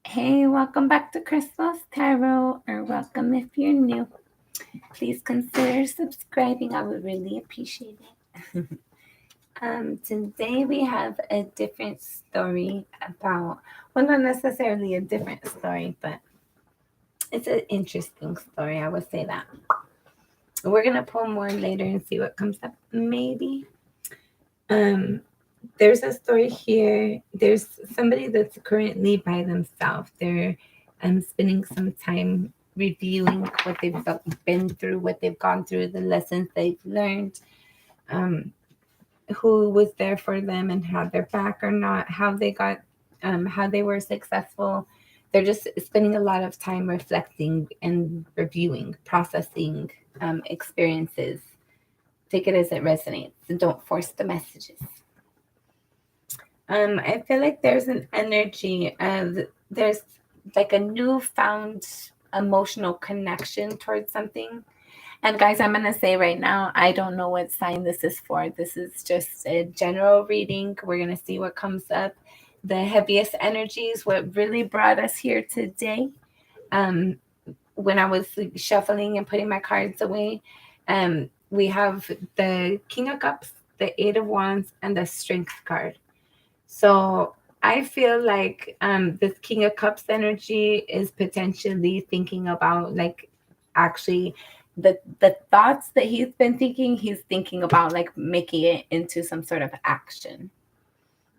Hey, welcome back to Crystal's Tarot, or welcome if you're new. Please consider subscribing. I would really appreciate it. Today we have a different story about, well, not necessarily a different story, but it's an interesting story. I would say that. We're gonna pull more later and see what comes up. Maybe. Um, there's a story here. There's somebody that's currently by themselves. They're spending some time reviewing what they've been through, what they've gone through, the lessons they've learned, um, who was there for them and had their back or not, how they got, how they were successful. They're just spending a lot of time reflecting and reviewing, processing experiences. Take it as it resonates and don't force the messages. I feel like there's an energy of there's like a newfound emotional connection towards something. And guys, I'm gonna say right now, I don't know what sign this is for. This is just a general reading. We're gonna see what comes up. The heaviest energies, what really brought us here today. Um, when I was shuffling and putting my cards away, we have the King of Cups, the Eight of Wands, and the Strength card. So I feel like this King of Cups energy is potentially thinking about like actually the thoughts that he's thinking about like making it into some sort of action.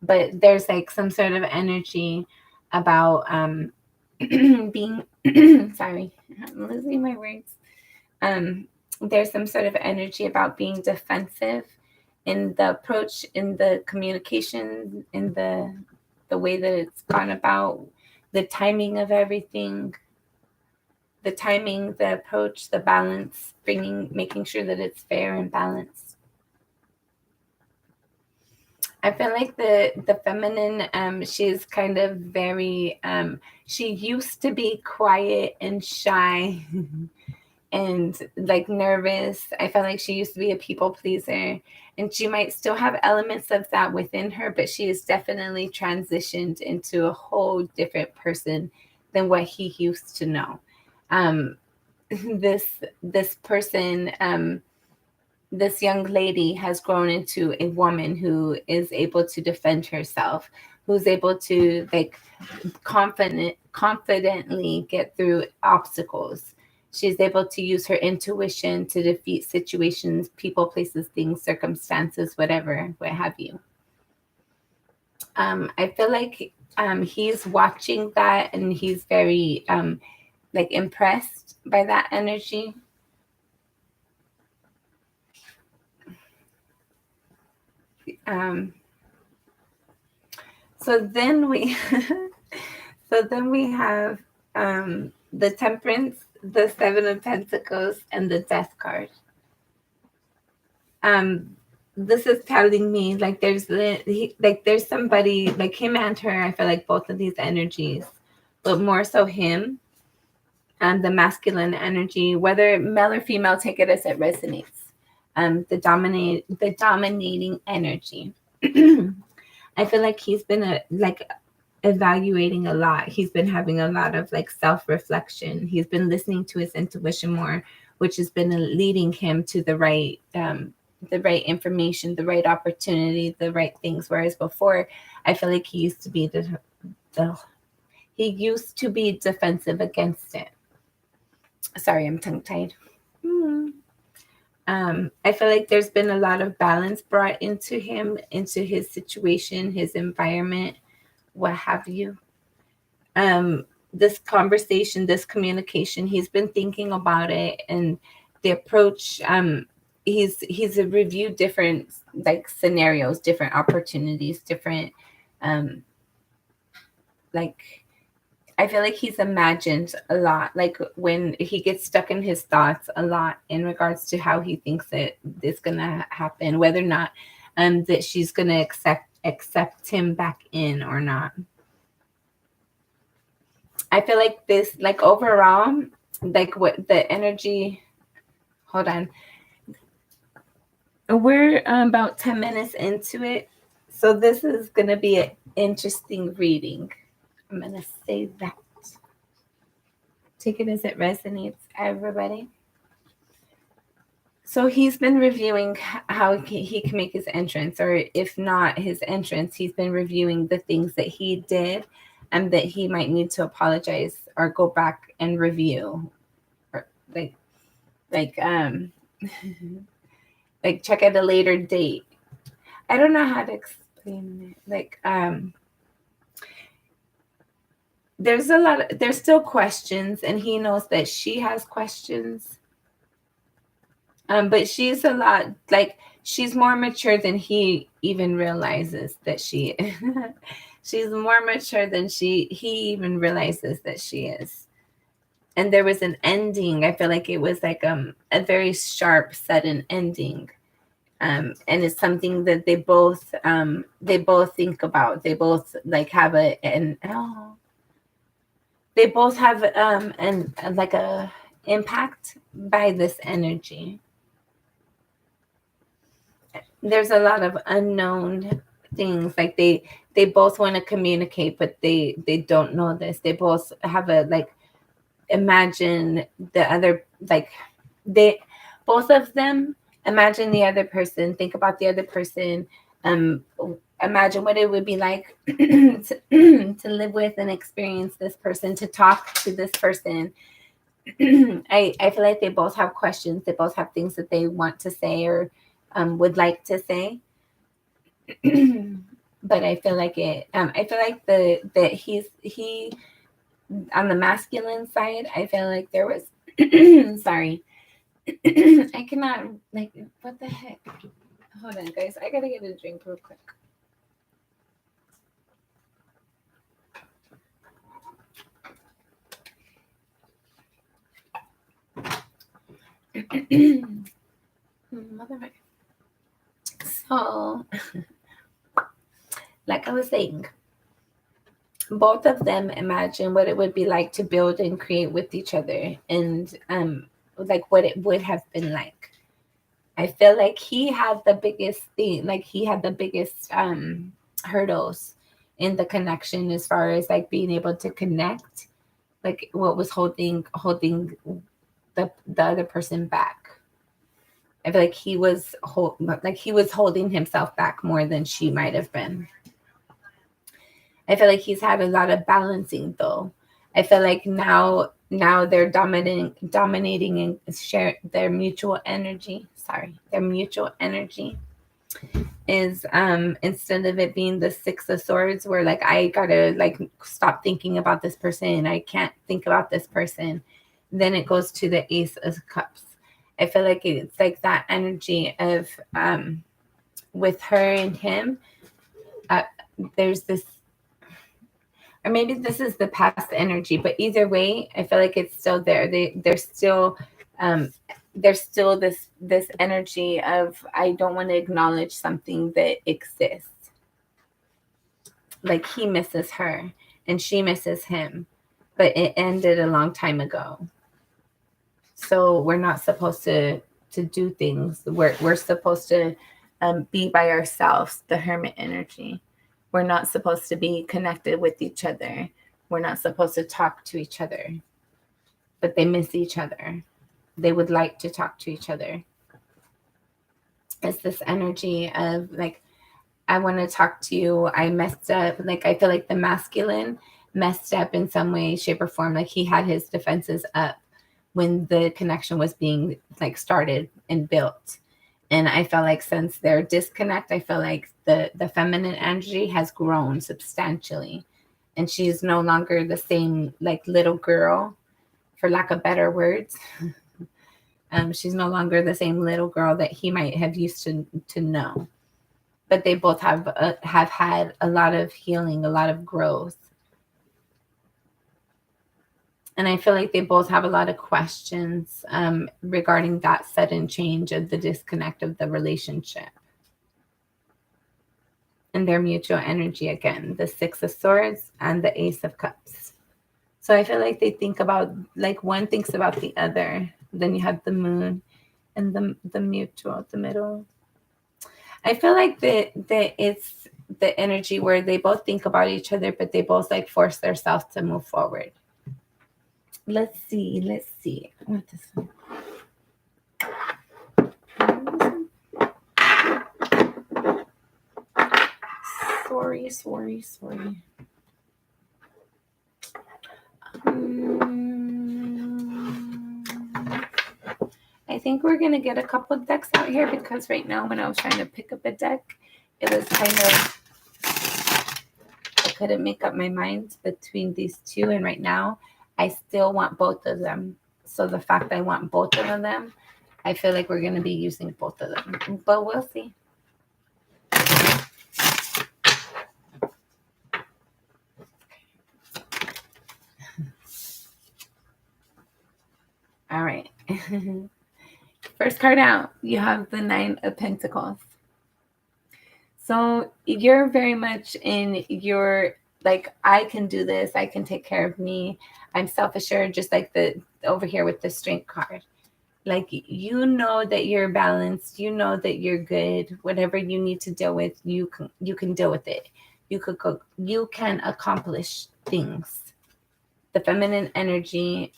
But there's like some sort of energy about being sorry, I'm losing my words. There's some sort of energy about being defensive in the approach, in the communication, in the way that it's gone about, the timing of everything, the timing, the approach, the balance, making sure that it's fair and balanced. I feel like the feminine, she's kind of very, she used to be quiet and shy and like nervous. I felt like she used to be a people pleaser, and she might still have elements of that within her, but she has definitely transitioned into a whole different person than what he used to know. Um, this person, this young lady has grown into a woman who is able to defend herself, who's able to like confidently get through obstacles. She's able to use her intuition to defeat situations, people, places, things, circumstances, whatever, what have you. I feel like he's watching that and he's very like impressed by that energy. Um, so then we so then we have the Temperance, the Seven of Pentacles, and the Death card. Um, this is telling me like there's somebody like him and her. I feel like both of these energies, but more so him and the masculine energy, whether male or female, take it as it resonates. The dominating energy. I feel like he's been evaluating a lot. He's been having a lot of like self-reflection. He's been listening to his intuition more, which has been leading him to the right information, the right opportunity, the right things. Whereas before, I feel like he used to be he used to be defensive against it. Sorry, I'm tongue-tied. I feel like there's been a lot of balance brought into him, into his situation, his environment, what have you. This conversation, this communication, he's been thinking about it and the approach. He's reviewed different like scenarios, different opportunities, different like I feel like he's imagined a lot, like when he gets stuck in his thoughts a lot in regards to how he thinks that it's gonna happen, whether or not that she's gonna accept him back in or not. I feel like this, like overall, like what the energy. Hold on, we're about 10 minutes into it, so this is gonna be an interesting reading. I'm going to say that. Take it as it resonates, everybody. So he's been reviewing how he can make his entrance, or if not his entrance, he's been reviewing the things that he did and that he might need to apologize or go back and review, or like like check at a later date. I don't know how to explain it. Like there's still questions, and he knows that she has questions. But she's a lot, like, she's more mature than he even realizes that she she's more mature than he even realizes that she is. And there was an ending. I feel like it was like a very sharp, sudden ending. And it's something that they both think about. They both like have they both have and like a impact by this energy. There's a lot of unknown things. Like they both want to communicate, but they don't know this. They both have a like imagine the other, like they both of them imagine the other person, think about the other person, imagine what it would be like to live with and experience this person, to talk to this person. I feel like they both have questions. They both have things that they want to say or would like to say. But I feel like I feel like that he on the masculine side, I feel like there was sorry. I cannot, like, what the heck? Hold on, guys. I gotta get a drink real quick. So, like I was saying, both of them imagine what it would be like to build and create with each other, and like what it would have been like. I feel like he had the biggest thing, like he had the biggest hurdles in the connection, as far as like being able to connect, like what was holding the other person back. I feel like he was holding himself back more than she might have been. I feel like he's had a lot of balancing though. I feel like now they're dominating and share their mutual energy. Sorry, their mutual energy is instead of it being the Six of Swords, where like I gotta like stop thinking about this person, I can't think about this person, then it goes to the Ace of Cups. I feel like it's like that energy of with her and him. There's this, or maybe this is the past energy, but either way, I feel like it's still there. There's still this energy of, I don't want to acknowledge something that exists. Like he misses her and she misses him, but it ended a long time ago. So we're not supposed to do things. We're supposed to be by ourselves, the Hermit energy. We're not supposed to be connected with each other. We're not supposed to talk to each other. But they miss each other. They would like to talk to each other. It's this energy of like, I want to talk to you. I messed up. Like I feel like the masculine messed up in some way, shape, or form. Like he had his defenses up when the connection was being like started and built. And I felt like since their disconnect, I feel like the feminine energy has grown substantially. And she's no longer the same like little girl, for lack of better words. She's no longer the same little girl that he might have used to know. But they both have had a lot of healing, a lot of growth. And I feel like they both have a lot of questions regarding that sudden change of the disconnect of the relationship. And their mutual energy again, the Six of Swords and the Ace of Cups. So I feel like they think about, like one thinks about the other. Then you have the Moon and the mutual, the middle. I feel like that it's the energy where they both think about each other, but they both like force themselves to move forward. Let's see. I want this one. Sorry. I think we're going to get a couple of decks out here because right now when I was trying to pick up a deck, it was kind of, I couldn't make up my mind between these two. And right now, I still want both of them. So the fact I want both of them, I feel like we're going to be using both of them. But we'll see. All right. First card out, you have the Nine of Pentacles. So you're very much in your, like, I can do this. I can take care of me. I'm self-assured, just like the over here with the Strength card. Like, you know that you're balanced. You know that you're good. Whatever you need to deal with, you can deal with it. You can accomplish things. The feminine energy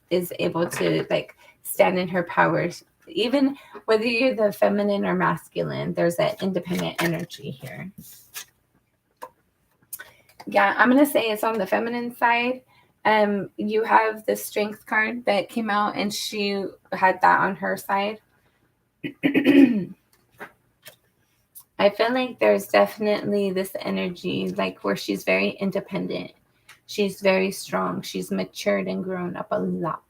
is able to like stand in her powers. Even whether you're the feminine or masculine, there's that independent energy here. Yeah, I'm going to say it's on the feminine side. You have the Strength card that came out, and she had that on her side. I feel like there's definitely this energy, like where she's very independent. She's very strong. She's matured and grown up a lot.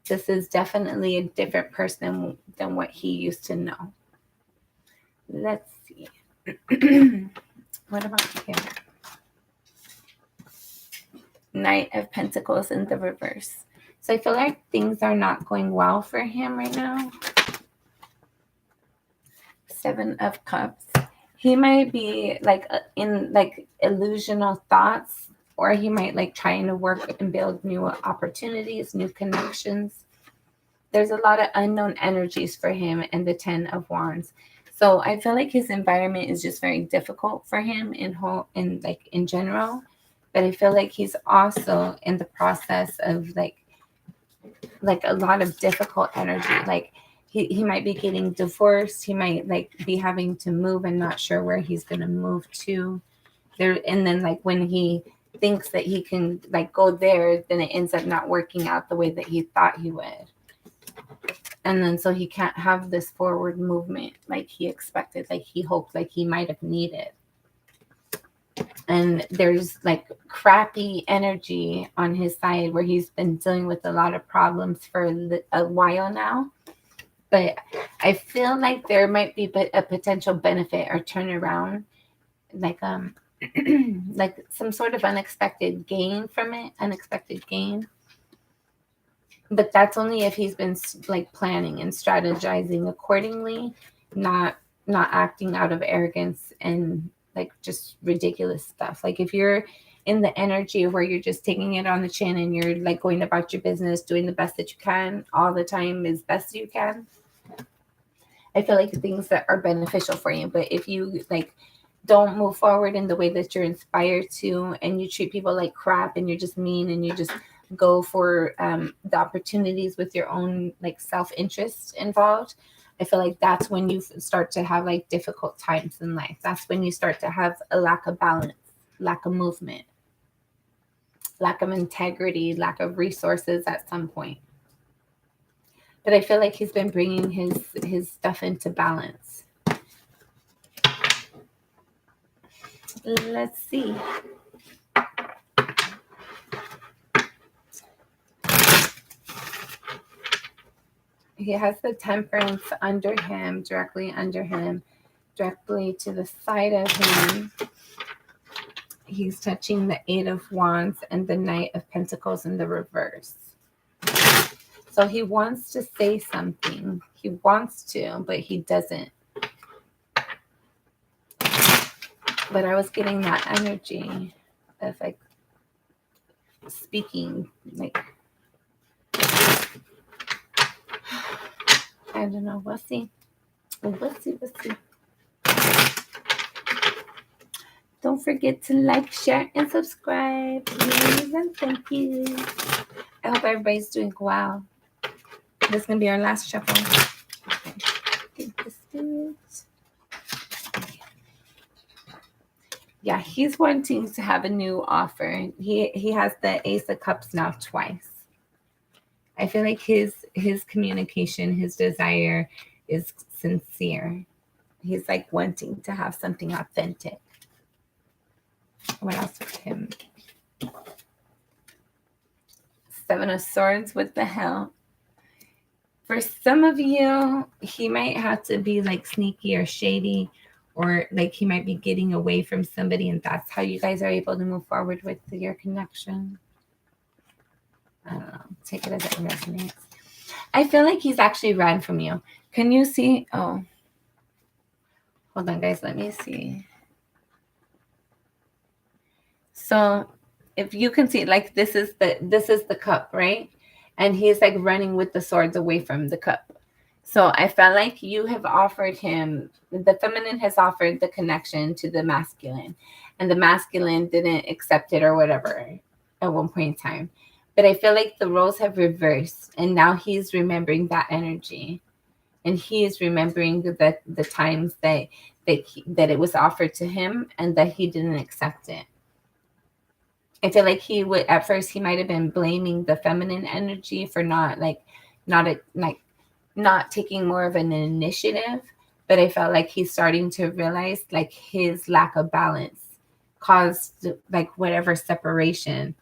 This is definitely a different person than what he used to know. Let's see. What about here? Knight of Pentacles in the reverse. So I feel like things are not going well for him right now. Seven of Cups. He might be like in like illusional thoughts, or he might like trying to work and build new opportunities, new connections. There's a lot of unknown energies for him and the 10 of Wands. So I feel like his environment is just very difficult for him in general. But I feel like he's also in the process of like a lot of difficult energy. Like he might be getting divorced. He might like be having to move and not sure where he's going to move to there. And then like when he thinks that he can like go there, then it ends up not working out the way that he thought he would. And then so he can't have this forward movement like he expected, like he hoped, like he might have needed. And there's like crappy energy on his side where he's been dealing with a lot of problems for a while now. But I feel like there might be a potential benefit or turnaround, like like some sort of unexpected gain from it, But that's only if he's been like planning and strategizing accordingly, not acting out of arrogance and like just ridiculous stuff. Like if you're in the energy where you're just taking it on the chin and you're like going about your business, doing the best that you can all the time as best you can, I feel like things that are beneficial for you. But if you like don't move forward in the way that you're inspired to, and you treat people like crap, and you're just mean, and you just go for the opportunities with your own like self-interest involved, I feel like that's when you start to have like difficult times in life. That's when you start to have a lack of balance, lack of movement, lack of integrity, lack of resources at some point. But I feel like he's been bringing his stuff into balance. Let's see. He has the Temperance under him, directly to the side of him. He's touching the Eight of Wands and the Knight of Pentacles in the reverse. So he wants to say something. He wants to, but he doesn't. But I was getting that energy of like speaking, like, I don't know. We'll see. We'll see. Don't forget to like, share, and subscribe. Please and thank you. I hope everybody's doing well. This is going to be our last shuffle. Okay. Yeah, he's wanting to have a new offer. He has the Ace of Cups now twice. I feel like his communication, his desire is sincere. He's like wanting to have something authentic. What else with him? Seven of Swords with the Hell. For some of you, he might have to be like sneaky or shady, or like he might be getting away from somebody, and that's how you guys are able to move forward with your connection. I don't know. Take it as it resonates. I feel like he's actually ran from you. Can you see? Oh, hold on, guys. Let me see. So if you can see, like this is the cup, right? And he's like running with the swords away from the cup. So I felt like you have offered him, the feminine has offered the connection to the masculine, and the masculine didn't accept it or whatever at one point in time. But I feel like the roles have reversed, and now he's remembering that energy, and he is remembering that the times that it was offered to him and that he didn't accept it. I feel like he would, at first he might have been blaming the feminine energy for not taking more of an initiative, but I felt like he's starting to realize like his lack of balance caused like whatever separation,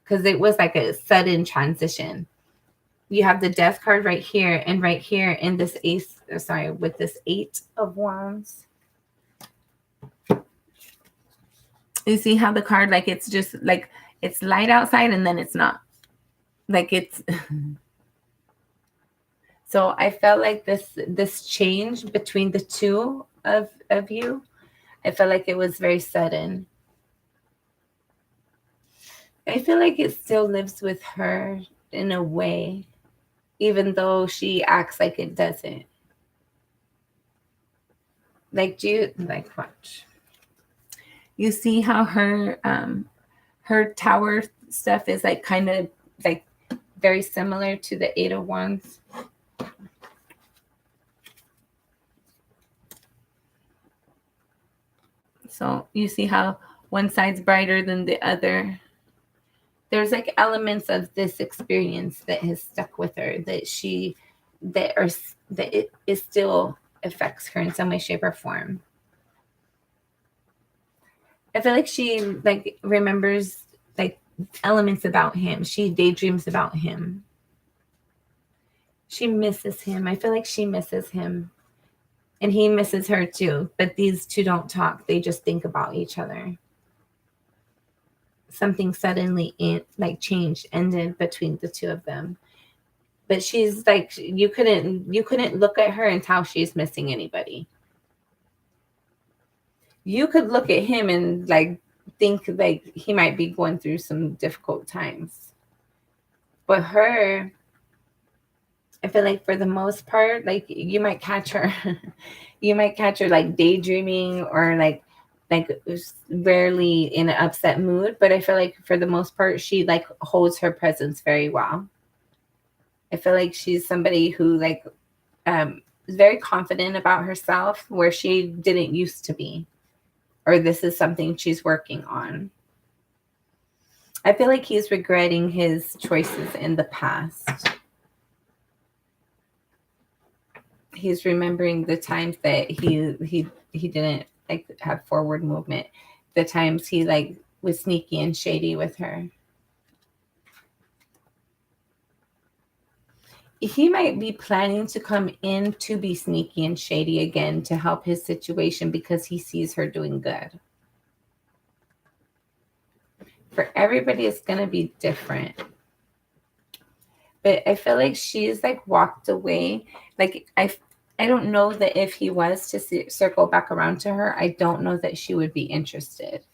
because it was like a sudden transition. You have the Death card right here, and right here in this with this 8 of Wands. You see how the card, like it's just like it's light outside and then it's not. Like it's so I felt like this change between the two of you, I felt like it was very sudden. I feel like it still lives with her in a way, even though she acts like it doesn't. Like, do you like watch? You see how her tower stuff is like kind of like very similar to the 8 of Wands. So you see how one side's brighter than the other. There's like elements of this experience that has stuck with her that it still affects her in some way, shape, or form. I feel like she like remembers like elements about him. She daydreams about him. She misses him. I feel like she misses him. And he misses her too. But these two don't talk. They just think about each other. Something suddenly changed, ended between the two of them. But she's like, you couldn't look at her and tell she's missing anybody. You could look at him and like think like he might be going through some difficult times. But her, I feel like for the most part, like you might catch her like daydreaming or like rarely in an upset mood. But I feel like for the most part, she like holds her presence very well. I feel like she's somebody who like is very confident about herself where she didn't used to be. Or this is something she's working on. I feel like he's regretting his choices in the past. He's remembering the times that he didn't like have forward movement. The times he like was sneaky and shady with her. He might be planning to come in to be sneaky and shady again to help his situation because he sees her doing good. For everybody, it's going to be different. But I feel like she's like walked away. Like I don't know that if he was to circle back around to her, I don't know that she would be interested.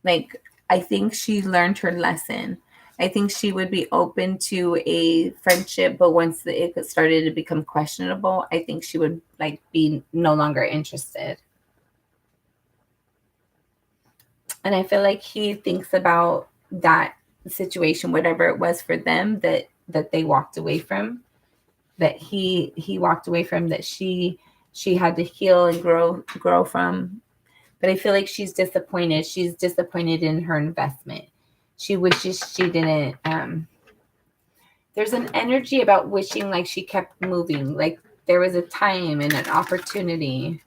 Like I think she learned her lesson. I think she would be open to a friendship, but once it started to become questionable, I think she would like be no longer interested. And I feel like he thinks about that situation, whatever it was for them that they walked away from, that he walked away from, that she had to heal and grow from. But I feel like she's disappointed. She's disappointed in her investment. She wishes she didn't. There's an energy about wishing like she kept moving, like there was a time and an opportunity.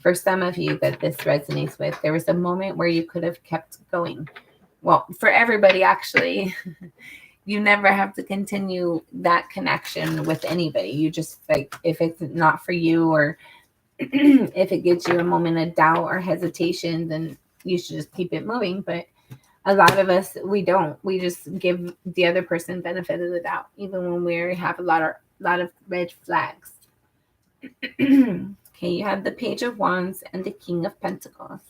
For some of you that this resonates with, there was a moment where you could have kept going. Well, for everybody, actually, you never have to continue that connection with anybody. You just, like, if it's not for you, or if it gives you a moment of doubt or hesitation, then you should just keep it moving. But a lot of us, we don't. We just give the other person benefit of the doubt, even when we have a lot of red flags. Okay, you have the Page of Wands and the King of Pentacles.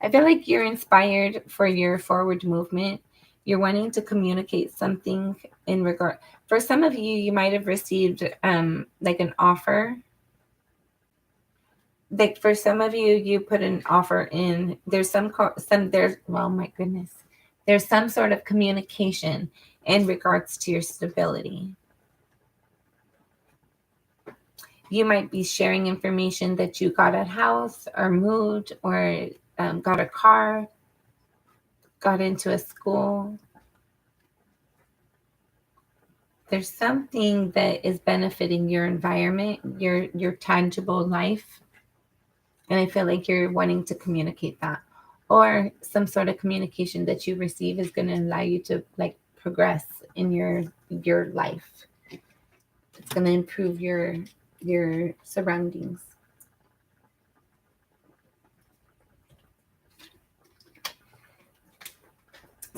I feel like you're inspired for your forward movement. You're wanting to communicate something in regard. For some of you, you might have received like an offer. Like for some of you, you put an offer in. There's well, my goodness. There's some sort of communication in regards to your stability. You might be sharing information that you got a house or moved or got a car, got into a school. There's something that is benefiting your environment, your tangible life. And I feel like you're wanting to communicate that. Or some sort of communication that you receive is going to allow you to like progress in your life. It's going to improve your surroundings.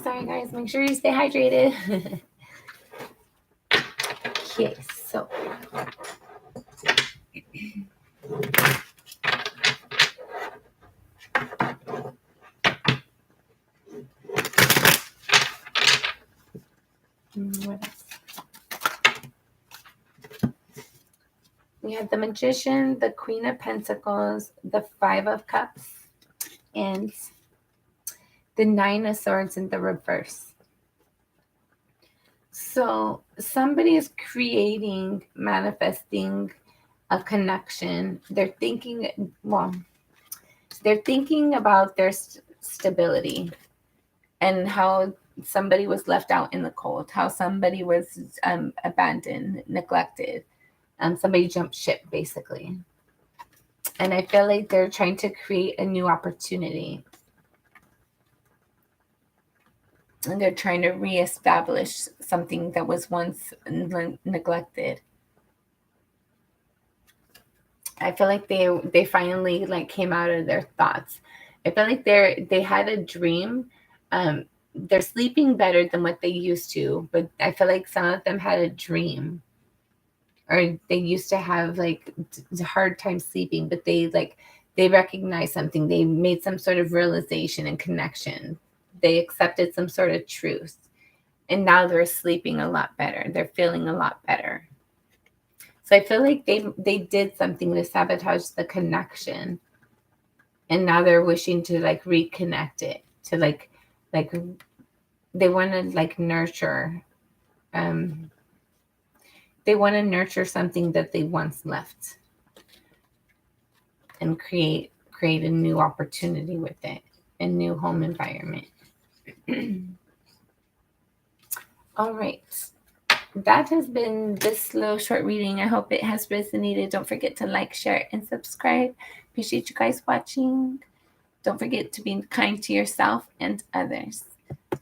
Sorry guys, make sure you stay hydrated. Okay, so what else? We have the Magician, the Queen of Pentacles, the Five of Cups, and the Nine of Swords in the reverse. So somebody is creating, manifesting a connection. They're thinking about their stability and how somebody was left out in the cold, how somebody was abandoned, neglected. Somebody jumped ship, basically. And I feel like they're trying to create a new opportunity. And they're trying to reestablish something that was once neglected. I feel like they finally like came out of their thoughts. I feel like they had a dream. They're sleeping better than what they used to, but I feel like some of them had a dream, or they used to have like a hard time sleeping, but they recognized something. They made some sort of realization and connection. They accepted some sort of truth, and now they're sleeping a lot better. They're feeling a lot better. So I feel like they did something to sabotage the connection, and now they're wishing to like reconnect it, to like they want to like nurture. They want to nurture something that they once left, and create a new opportunity with it, a new home environment. All right. That has been this little short reading. I hope it has resonated. Don't forget to like, share, and subscribe. Appreciate you guys watching. Don't forget to be kind to yourself and others.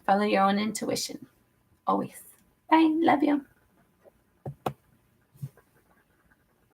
Follow your own intuition. Always. Bye. Love you.